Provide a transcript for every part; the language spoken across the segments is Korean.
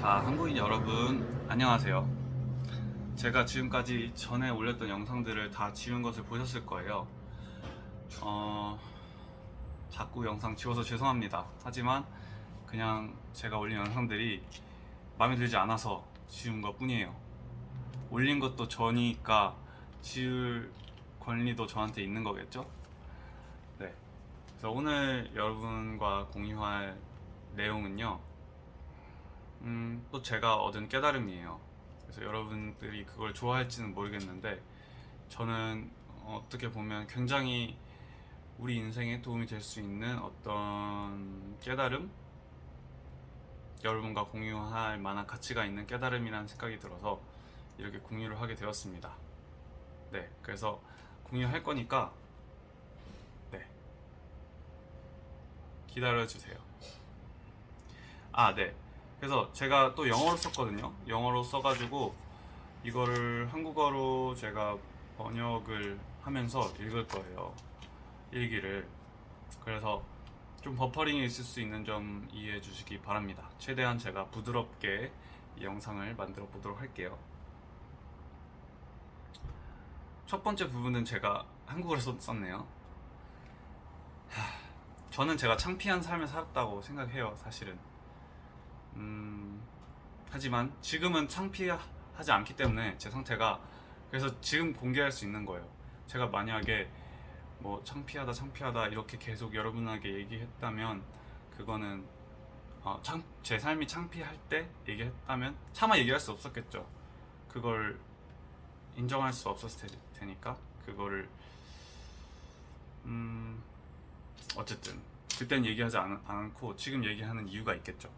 자, 한국인 여러분, 안녕하세요. 제가 지금까지 전에 올렸던 영상들을 다 지운 것을 보셨을 거예요. 자꾸 영상 지워서 죄송합니다. 하지만 그냥 제가 올린 영상들이 마음에 들지 않아서 지운 것 뿐이에요. 올린 것도 저니까 지울 권리도 저한테 있는 거겠죠? 네. 그래서 오늘 여러분과 공유할 내용은요. 또 제가 얻은 깨달음이에요. 그래서 여러분들이 그걸 좋아할지는 모르겠는데 저는 어떻게 보면 굉장히 우리 인생에 도움이 될 수 있는 어떤 깨달음, 여러분과 공유할 만한 가치가 있는 깨달음이라는 생각이 들어서 이렇게 공유를 하게 되었습니다. 네, 그래서 공유할 거니까 네, 기다려주세요. 아, 네. 그래서 제가 또 영어로 썼거든요. 영어로 써가지고 이거를 한국어로 제가 번역을 하면서 읽을 거예요. 일기를. 그래서 좀 버퍼링이 있을 수 있는 점 이해해 주시기 바랍니다. 최대한 제가 부드럽게 이 영상을 만들어 보도록 할게요. 첫 번째 부분은 제가 한국어로 썼네요. 저는 제가 창피한 삶을 살았다고 생각해요, 사실은. 하지만 지금은 창피하지 않기 때문에 제 상태가, 그래서 지금 공개할 수 있는 거예요. 제가 만약에 뭐 창피하다 이렇게 계속 여러분에게 얘기했다면 그거는 제 삶이 창피할 때 얘기했다면 차마 얘기할 수 없었겠죠. 그걸 인정할 수 없었을 테니까 그거를 어쨌든 그땐 얘기하지 않고 지금 얘기하는 이유가 있겠죠.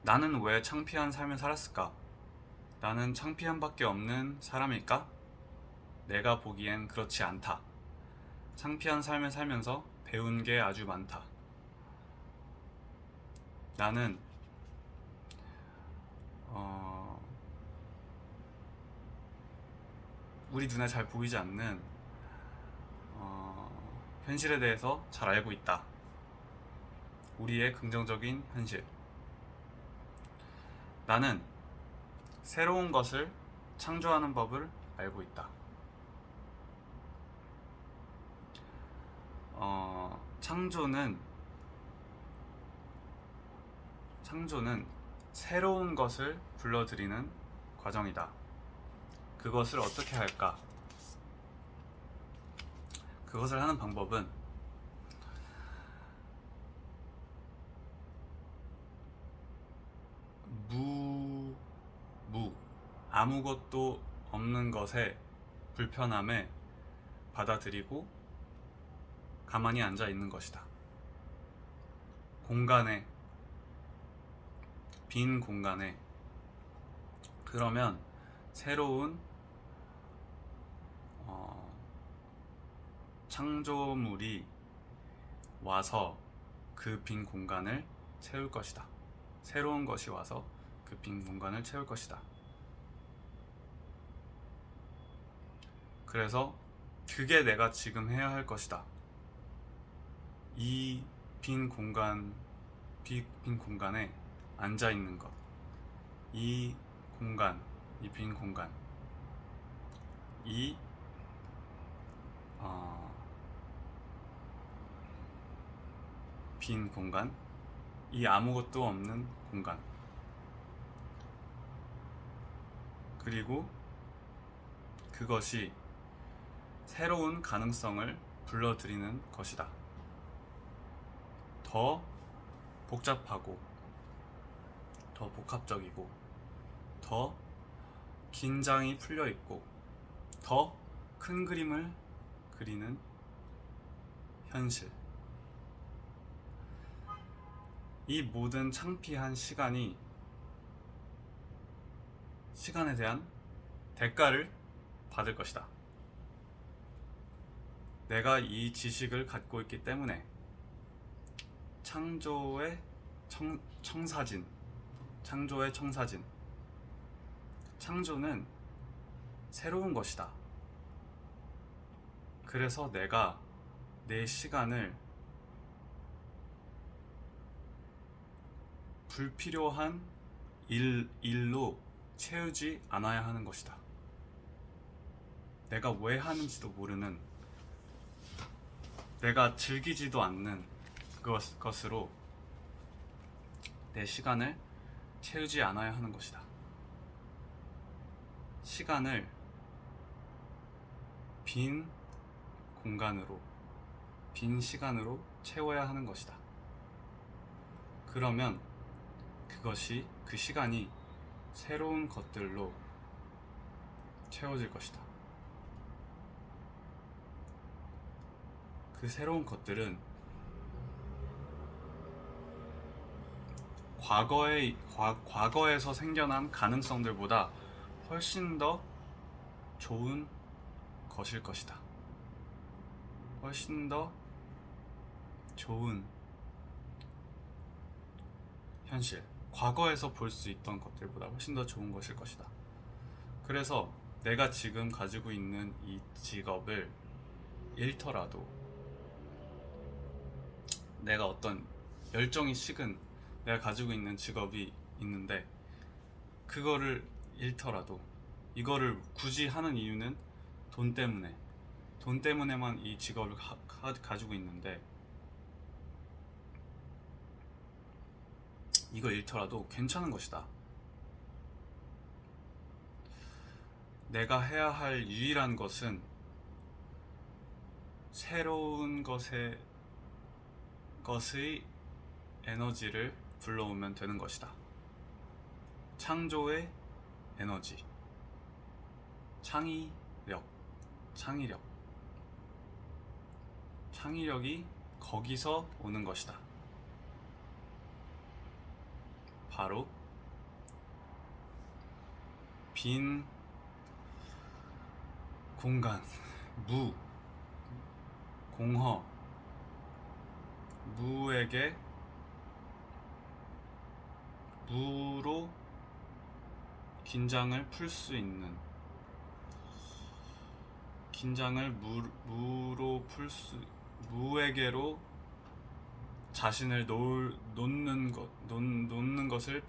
나는 왜 창피한 삶을 살았을까? 나는 창피함밖에 없는 사람일까? 내가 보기엔 그렇지 않다. 창피한 삶을 살면서 배운 게 아주 많다. 나는 우리 눈에 잘 보이지 않는 현실에 대해서 잘 알고 있다. 우리의 긍정적인 현실. 나는 새로운 것을 창조하는 법을 알고 있다. 창조는 새로운 것을 불러들이는 과정이다. 그것을 어떻게 할까? 그것을 하는 방법은 아무것도 없는 것에 불편함에 받아들이고 가만히 앉아 있는 것이다. 빈 공간에. 그러면 새로운 창조물이 와서 그 빈 공간을 채울 것이다. 새로운 것이 와서 그 빈 공간을 채울 것이다. 그래서 그게 내가 지금 해야 할 것이다. 이 빈 공간에 앉아 있는 것. 이 빈 공간. 빈 공간. 이 아무것도 없는 공간. 그리고 그것이 새로운 가능성을 불러들이는 것이다. 더 복잡하고, 더 복합적이고, 더 긴장이 풀려 있고, 더 큰 그림을 그리는 현실. 이 모든 창피한 시간에 대한 대가를 받을 것이다. 내가 이 지식을 갖고 있기 때문에 창조의 청사진. 창조는 새로운 것이다. 그래서 내가 내 시간을 불필요한 일로 채우지 않아야 하는 것이다. 내가 왜 하는지도 모르는, 내가 즐기지도 않는 것으로 내 시간을 채우지 않아야 하는 것이다. 시간을 빈 공간으로, 빈 시간으로 채워야 하는 것이다. 그러면 그 시간이 새로운 것들로 채워질 것이다. 그 새로운 것들은 과거에서 생겨난 가능성들보다 훨씬 더 좋은 것일 것이다. 훨씬 더 좋은 현실, 과거에서 볼 수 있던 것들보다 훨씬 더 좋은 것일 것이다. 그래서 내가 지금 가지고 있는 이 직업을 잃더라도, 내가 어떤 열정이 식은 내가 가지고 있는 직업이 있는데 그거를 잃더라도, 이거를 굳이 하는 이유는 돈 때문에만 이 직업을 가지고 있는데, 이걸 잃더라도 괜찮은 것이다. 내가 해야 할 유일한 것은 새로운 것의 에너지를 불러오면 되는 것이다. 창조의 에너지, 창의력이 거기서 오는 것이다. 바로 빈 공간, 공허, 무로 긴장을 풀 수 있는, 무에게로 자신을 놓는 것을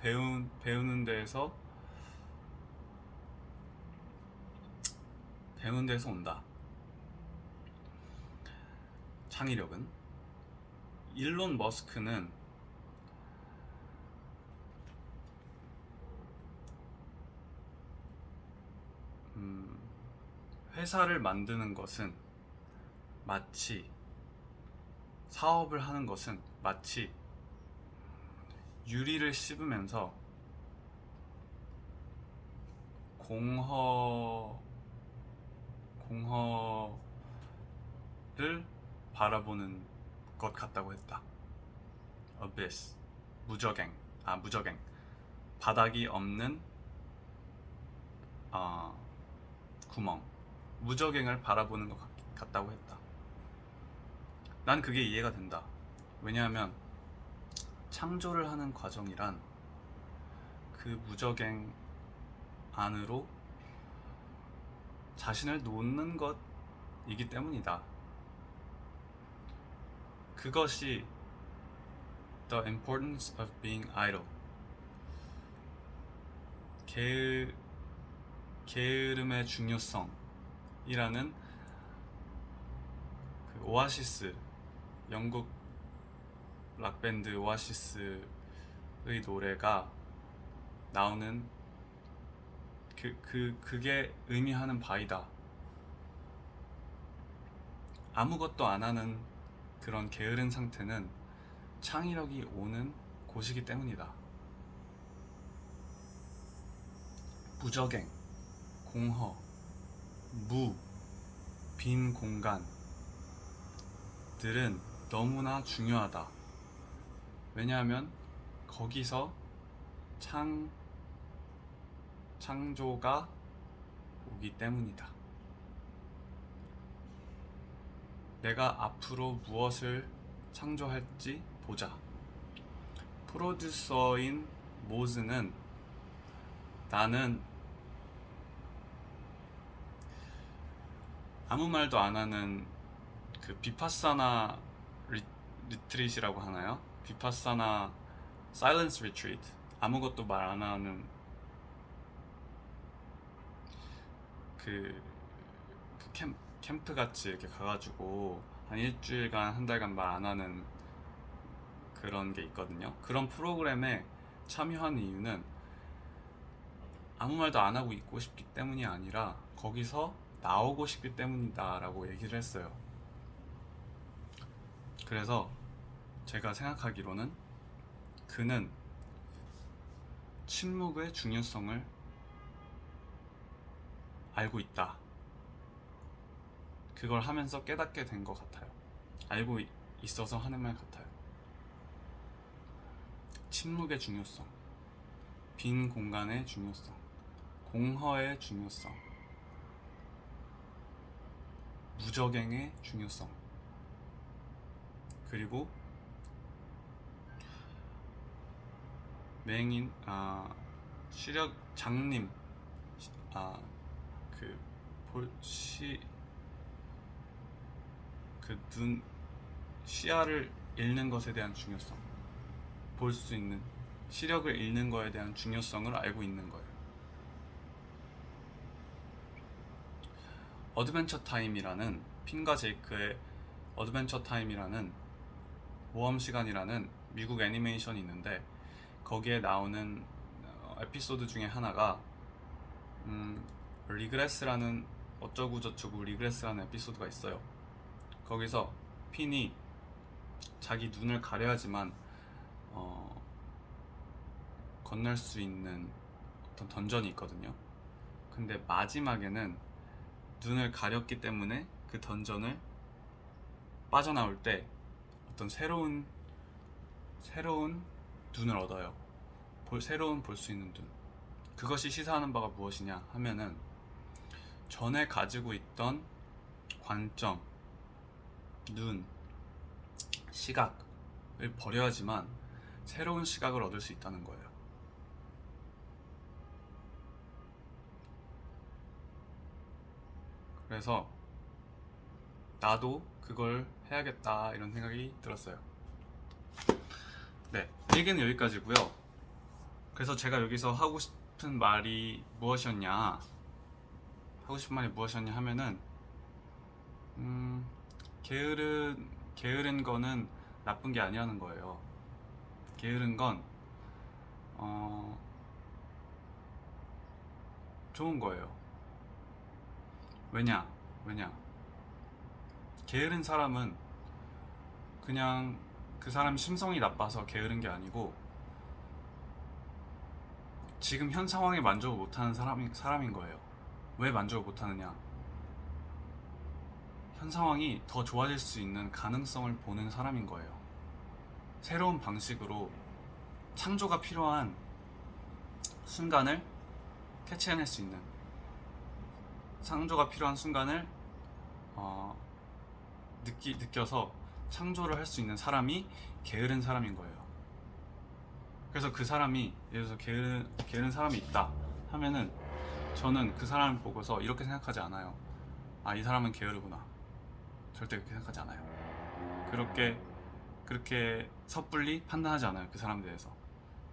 배우는 데에서 온다. 창의력은, 일론 머스크는 회사를 만드는 것은 마치, 사업을 하는 것은 마치 유리를 씹으면서 공허를 바라보는 것 같다고 했다. abyss, 무저갱, 바닥이 없는 구멍, 무저갱을 바라보는 것 같다고 했다. 난 그게 이해가 된다. 왜냐하면 창조를 하는 과정이란 그 무저갱 안으로 자신을 놓는 것이기 때문이다. 그것이 The importance of being idle, 게으름의 중요성이라는 그 오아시스, 영국 락밴드 오아시스의 노래가 나오는 그게 의미하는 바이다. 아무것도 안 하는 그런 게으른 상태는 창의력이 오는 곳이기 때문이다. 무저갱, 공허, 빈 공간들은 너무나 중요하다. 왜냐하면 거기서 창조가 오기 때문이다. 내가 앞으로 무엇을 창조할지 보자. 프로듀서인 모즈는, 나는 아무 말도 안 하는 그 비파사나 리트릿이라고 하나요? 비파사나 silence retreat, 아무것도 말 안 하는 그 캠프 같이 이렇게 가가지고 한 일주일간 한 달간 말 안 하는 그런 게 있거든요. 그런 프로그램에 참여하는 이유는 아무 말도 안 하고 있고 싶기 때문이 아니라 거기서 나오고 싶기 때문이다 라고 얘기를 했어요. 그래서 제가 생각하기로는 그는 침묵의 중요성을 알고 있다. 그걸 하면서 깨닫게 된 것 같아요. 알고 있어서 하는 말 같아요. 침묵의 중요성, 빈 공간의 중요성, 공허의 중요성, 무적행의 중요성, 그리고 맹인, 시력 장님, 그 눈 시야를 잃는 것에 대한 중요성, 볼 수 있는 시력을 잃는 거에 대한 중요성을 알고 있는 거예요. 어드벤처 타임이라는 핀과 제이크의 어드벤처 타임이라는 모험 시간이라는 미국 애니메이션이 있는데 거기에 나오는 에피소드 중에 하나가 리그레스라는 어쩌고 저쩌고 리그레스라는 에피소드가 있어요. 거기서 핀이 자기 눈을 가려야지만 건널 수 있는 어떤 던전이 있거든요. 근데 마지막에는 눈을 가렸기 때문에 그 던전을 빠져나올 때 어떤 새로운 눈을 얻어요. 새로운 볼 수 있는 눈. 그것이 시사하는 바가 무엇이냐 하면은 전에 가지고 있던 관점, 눈, 시각을 버려야지만 새로운 시각을 얻을 수 있다는 거예요. 그래서 나도 그걸 해야겠다 이런 생각이 들었어요. 네, 얘기는 여기까지고요. 그래서 제가 여기서 하고 싶은 말이 무엇이었냐 하면은 게으른 거는 나쁜 게 아니라는 거예요. 게으른 건 좋은 거예요. 왜냐? 게으른 사람은 그냥 그 사람 심성이 나빠서 게으른 게 아니고 지금 현 상황에 만족을 못하는 사람인 거예요. 왜 만족을 못하느냐? 현 상황이 더 좋아질 수 있는 가능성을 보는 사람인 거예요. 새로운 방식으로 창조가 필요한 순간을 캐치해낼 수 있는, 창조가 필요한 순간을 느껴서 창조를 할 수 있는 사람이 게으른 사람인 거예요. 그래서 그 사람이 예를 들어서 게으른 사람이 있다 하면은 저는 그 사람을 보고서 이렇게 생각하지 않아요. 이 사람은 게으르구나. 절대 그렇게 생각하지 않아요. 그렇게 섣불리 판단하지 않아요. 그 사람에 대해서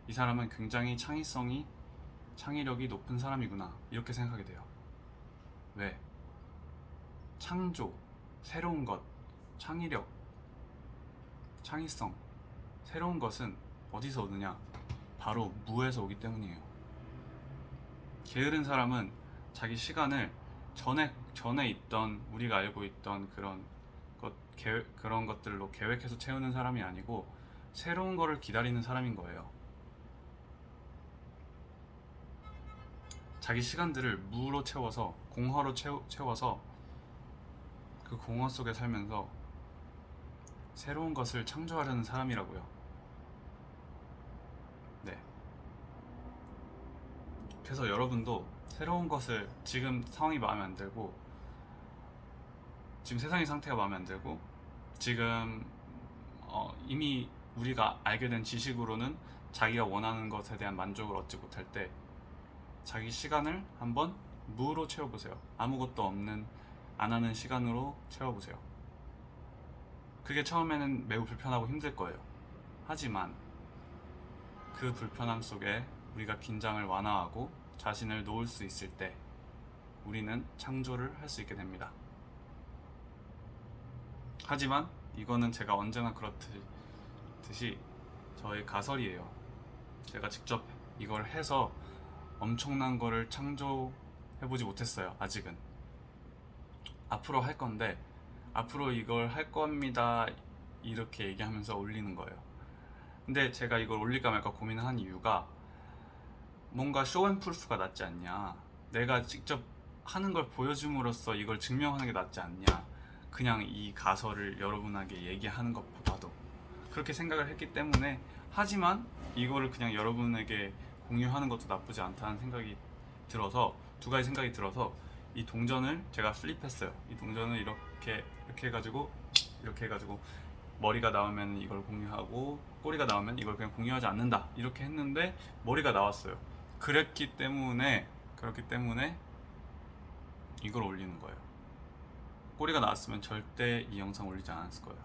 이 사람은 굉장히 창의력이 높은 사람이구나 이렇게 생각하게 돼요. 왜? 창조, 새로운 것, 창의력, 창의성, 새로운 것은 어디서 오느냐? 바로 무에서 오기 때문이에요. 게으른 사람은 자기 시간을 전에 있던 우리가 알고 있던 그런 것들로 계획해서 채우는 사람이 아니고 새로운 거를 기다리는 사람인 거예요. 자기 시간들을 무로 채워서 공허로 채워서 그 공허 속에 살면서 새로운 것을 창조하려는 사람이라고요. 네. 그래서 여러분도 새로운 것을 지금 상황이 마음에 안 들고 지금 세상의 상태가 마음에 안 들고 지금 이미 우리가 알게 된 지식으로는 자기가 원하는 것에 대한 만족을 얻지 못할 때 자기 시간을 한번 무로 채워보세요. 아무것도 없는 안 하는 시간으로 채워보세요. 그게 처음에는 매우 불편하고 힘들 거예요. 하지만 그 불편함 속에 우리가 긴장을 완화하고 자신을 놓을 수 있을 때 우리는 창조를 할 수 있게 됩니다. 하지만 이거는 제가 언제나 그렇듯이 저의 가설이에요. 제가 직접 이걸 해서 엄청난 거를 창조해보지 못했어요. 아직은. 앞으로 할 건데, 앞으로 이걸 할 겁니다 이렇게 얘기하면서 올리는 거예요. 근데 제가 이걸 올릴까 말까 고민을 한 이유가, 뭔가 쇼앤프루프가 낫지 않냐, 내가 직접 하는 걸 보여줌으로써 이걸 증명하는 게 낫지 않냐, 그냥 이 가설을 여러분에게 얘기하는 것보다도, 그렇게 생각을 했기 때문에. 하지만 이거를 그냥 여러분에게 공유하는 것도 나쁘지 않다는 생각이 들어서, 두 가지 생각이 들어서 이 동전을 제가 플립했어요. 이 동전을 이렇게 해가지고, 이렇게 해가지고 머리가 나오면 이걸 공유하고 꼬리가 나오면 이걸 그냥 공유하지 않는다, 이렇게 했는데 머리가 나왔어요. 그렇기 때문에 이걸 올리는 거예요. 꼬리가 나왔으면 절대 이 영상 올리지 않았을 거예요.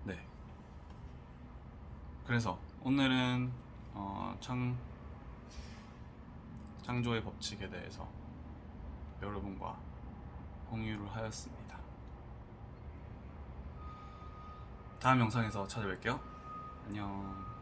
네. 그래서 오늘은 창조의 법칙에 대해서 여러분과 공유를 하였습니다. 다음 영상에서 찾아뵐게요. 안녕.